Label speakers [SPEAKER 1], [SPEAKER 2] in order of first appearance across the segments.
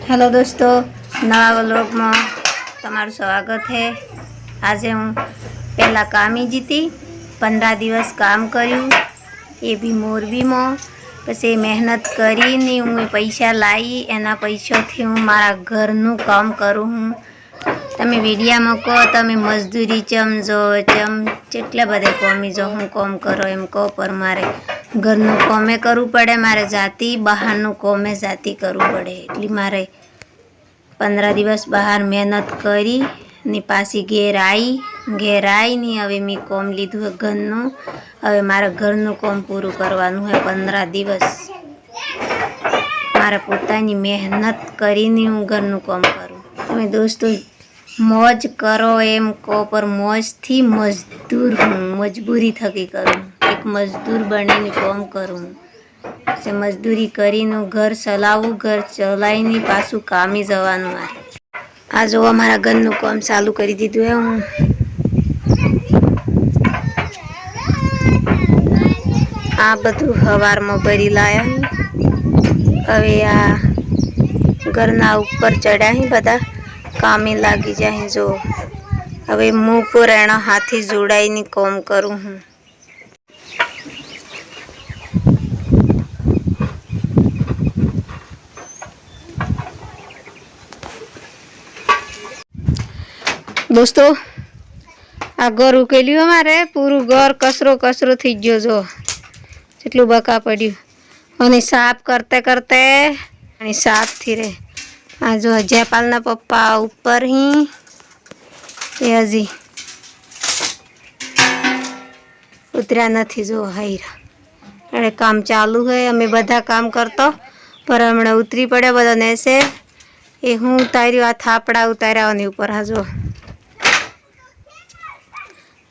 [SPEAKER 1] Hello दोस्तों, नवा vlog में तमारू स्वागत है। आज हूँ पहला काम ही जीती 15 दिवस काम कर्यु, ये भी मोरबी में। पछी मेहनत करीने हूँ पैसा लाई, एना पैसा थी हूँ मारा घरनु काम करूँ हूँ। तमे वीडिया में कहो तमे मजदूरी चम जो चम जेटला बधे कोमी जो हूँ काम करो एम कहो, पर मारे घरनु कामे करवू पड़े, मारे जाती बहारनु कामे जाती करवू पड़े। एटली मारे 15 दिवस बहार मेहनत करी ने पासी घेर आई ने हवे मैं काम लीधुं है घरनु। हवे मारे घरनु काम पूरुं करवानुं है 15 दिवस। मारे पोतानी मेहनत करीने हूँ घरनु काम करूँ। तमे दोस्तों मौज करो एम को, पर मौज थी मजदूर हूँ, मजबूरी थकी करूँ। एक मजदूर बनीने काम करूँ से मजदूरी करीने घर चलावू, घर चलाईने पाछू कामे जवानुं। आ जो अमारा घरनु काम चालू करी दीधुं है। हूँ आ बधुं हवारमां भरी लाया हूँ। हवे आ घरना ऊपर चढ़्या हूँ, बधा कामे लागी जाए। जो हवे मुँह पर एना हाथी जोड़ाईने काम करूँ हूँ। दोस्तों आ घर उकेल्યું અમારે પૂરું ઘર કચરો કચરો થઈ ગયો। જો કેટલું બકા પડ્યું અને સાફ કરતે કરતે અને સાફ થી રે। આ જો જયપાલના પપ્પા ઉપર ही એ હજી ઉતર્યા નથી। જો હાઈરા એટલે કામ ચાલુ है। અમે બધા કામ કરતો पर હમણાં ઉતરી પડ્યા બધા નેસે। એ હું ઉતાર્યું, આ થાપડા ઉતાર્યા અને ઉપર આ જો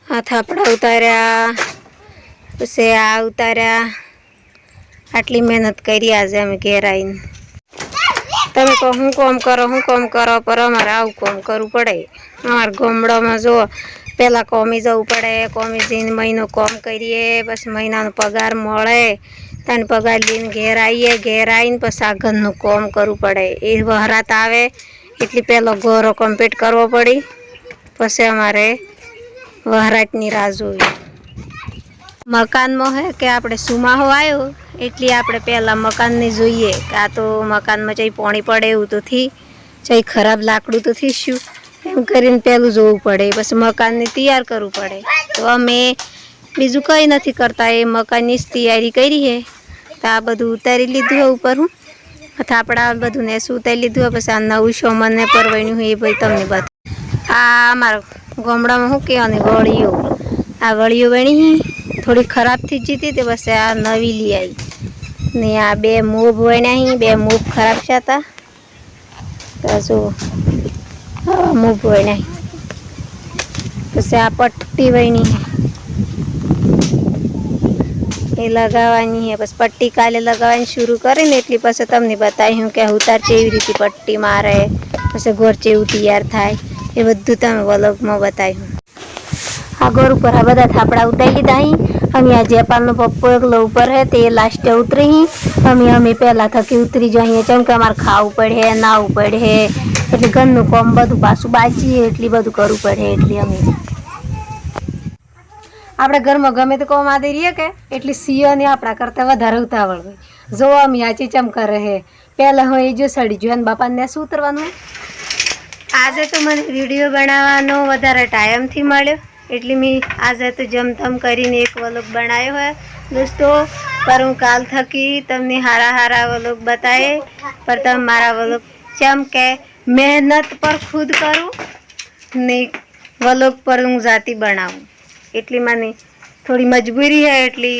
[SPEAKER 1] आ थापड़ा उतार्या, पछी आ उतार्या। आटली मेहनत करी आज अमे घेर आईने। तमे कहो हूँ काम करो, पर अमारे आવું काम करवू पड़े। अमार गामडामां जो पहला कामे जवू पड़े, कामे जईने महीनो काम करीए, पछी महीनानो पगार मळे, तने पगार लईने घेर आवीए। घेर आवीने पछी आ घरनुं काम करवू पड़े। ए वहरात आवे एटले पहेलो गोरो कम्प्लीट करवो पड़ी, पछी अमारे वहरातनी राह जोवी। मकान में है कि आपणे सुमाहो आयो एटली आपणे पहला मकान ने जोईए कि आ तो मकान में चाहे पाणी पड़े एवुं तो थी, चाहे खराब लाकड़ू तो थीश्युं, एम करीने पहेलुं जोवुं पड़े। पछी मकान ने तैयार करवू पड़े। तो अमे बीजुं कई नथी करता, ए मकाननी ज तैयारी करी है। तो आ बधुं उतारी लीधुं है ऊपर। हूँ थापड़ा बधुं नेसुं उतारी लीधुं है। पछी आ नवुं सामान ने परवाण्युं है, ए भाई तमने बता। आ अमारा गामडामां शुं कहेवानी वळीओ, आ वळीओ वणी थोड़ी खराब थी जीती तो बस आ नवी ली आई ने। आ बे मोब वण्या ही, बे मोब खराब छता तो जो मोब वण्या ही। पछी आ पट्टी वणी ए लगावानी है। बस पट्टी काले लगावानी शुरू करीने एटली पछी तमने बताई हूँ कि उतार केवी रीते पट्टी मारे, पछी घोर केवुं तैयार थाय ए बधुं तमे व्लॉग में बताई हूँ। आ घर ऊपर आ बधा थापड़ा उतारी लीधा ही। अमे आ जयपालनो पप्पो एकलो ऊपर है ते लास्टे उतरी ही। अमे पहला थकी उतरी जाइए, चम के अमारे खावू पड़े, नावू पड़े एटले घरनुं काम बधुं पाछुं बाकी है, एटली बधुं करवू पड़े। एटले अमे आपणे घरमां गमे ते काम आदि रहीए के एटले सीओने आपणा करता वधारे उतावळ होय। जो अमे आ चीचम करे है पहला हूँ ए जो सड़ी गयो ने बापा ने शुं उतरवानुं। आज तो मने वीडियो बनाववानो वधारे टाइम थी मळ्यो, एटले मैं आज तो जमतम करीने एक व्लॉग बनायो है दोस्तों। पर हूँ काल थकी तमने हारा हारा व्लॉग बताए, पर तम मारा व्लॉग चम के मेहनत पर खुद करूँ ने व्लॉग पर हूँ जाती बनाऊँ, एटली मने थोड़ी मजबूरी है। एटली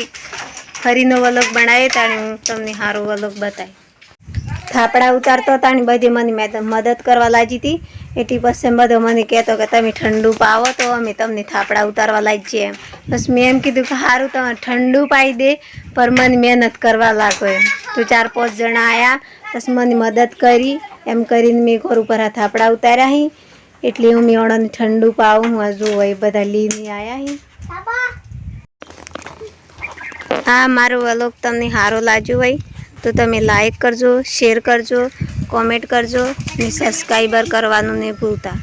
[SPEAKER 1] फरीनो व्लॉग बनाए ताणे हूँ तमने हारो व्लॉग बताए। थापड़ा उतारतो ताणी बधी मने मदद करवा लागी थी। एटली पछी बधो मने कहेतो कि तमे ठंडू पावो तो अमे तमने थापड़ा उतारवा लागीए। बस मैं एम कीधुं कि हारूं तमे ठंडू पाई दे, पर मने मेहनत करवा लागो एम। तो 4-5 जणा आया, बस मने मदद करी, एम करीने मैं घर ऊपर आ थापड़ा उतार्या ही। एटले हूँ मैं ठंडू पाऊँ। हूँ जो ए बधा लीने आया ही। आ मारो व्लॉग तमने हारो लाग्यो होय तो तमे लाइक करजो, शेर करजो કોમેન્ટ કરજો ને સબસ્ક્રાઈબર કરવાનું નહીં ભૂલતા.